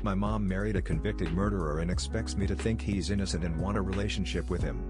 My mom married a convicted murderer and expects me to think he's innocent and want a relationship with him.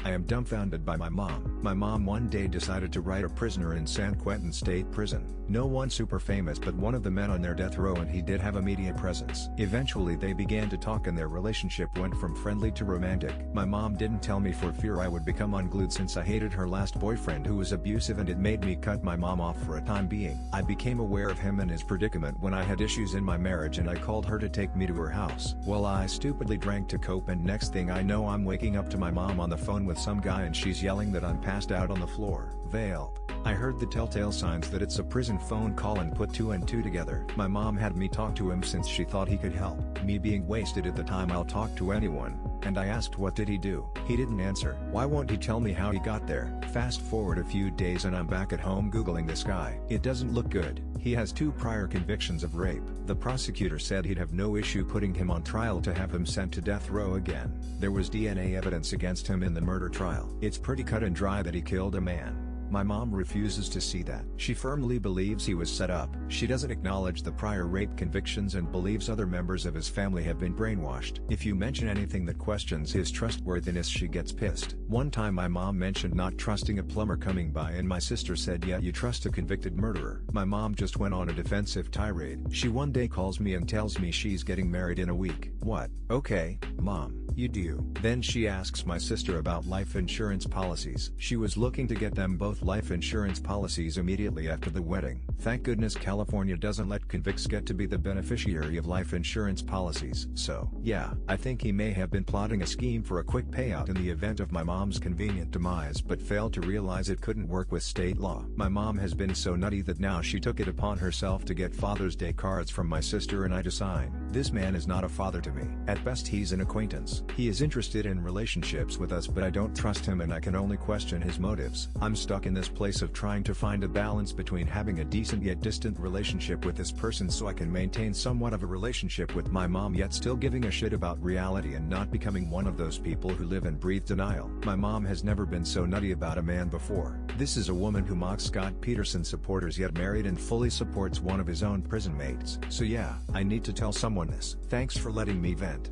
I am dumbfounded by my mom. My mom one day decided to write a prisoner in San Quentin State Prison. No one super famous, but one of the men on their death row, and he did have a media presence. Eventually they began to talk and their relationship went from friendly to romantic. My mom didn't tell me for fear I would become unglued, since I hated her last boyfriend who was abusive, and it made me cut my mom off for a time being. I became aware of him and his predicament when I had issues in my marriage, and I called her to take me to her house. Well, I stupidly drank to cope, and next thing I know I'm waking up to my mom on the phone with some guy, and she's yelling that I'm passed out on the floor. Veiled. I heard the telltale signs that it's a prison phone call and put two and two together. My mom had me talk to him since she thought he could help. Me being wasted at the time, I'll talk to anyone, and I asked what did he do. He didn't answer. Why won't he tell me how he got there? Fast forward a few days and I'm back at home googling this guy. It doesn't look good. He has 2 prior convictions of rape. The prosecutor said he'd have no issue putting him on trial to have him sent to death row again. There was DNA evidence against him in the murder trial. It's pretty cut and dry that he killed a man. My mom refuses to see that. She firmly believes he was set up. She doesn't acknowledge the prior rape convictions and believes other members of his family have been brainwashed. If you mention anything that questions his trustworthiness, she gets pissed. One time my mom mentioned not trusting a plumber coming by, and my sister said, "Yeah, you trust a convicted murderer." My mom just went on a defensive tirade. She one day calls me and tells me she's getting married in a week. What? Okay, mom. You do. Then she asks my sister about life insurance policies. She was looking to get them both life insurance policies immediately after the wedding. Thank goodness California doesn't let convicts get to be the beneficiary of life insurance policies. So, yeah, I think he may have been plotting a scheme for a quick payout in the event of my mom's convenient demise, but failed to realize it couldn't work with state law. My mom has been so nutty that now she took it upon herself to get Father's Day cards from my sister and I to sign. This man is not a father to me. At best he's an acquaintance. He is interested in relationships with us, but I don't trust him and I can only question his motives. I'm stuck in this place of trying to find a balance between having a decent yet distant relationship with this person so I can maintain somewhat of a relationship with my mom, yet still giving a shit about reality and not becoming one of those people who live and breathe denial. My mom has never been so nutty about a man before. This is a woman who mocks Scott Peterson supporters yet married and fully supports one of his own prison mates. So yeah, I need to tell someone this. Thanks for letting me vent.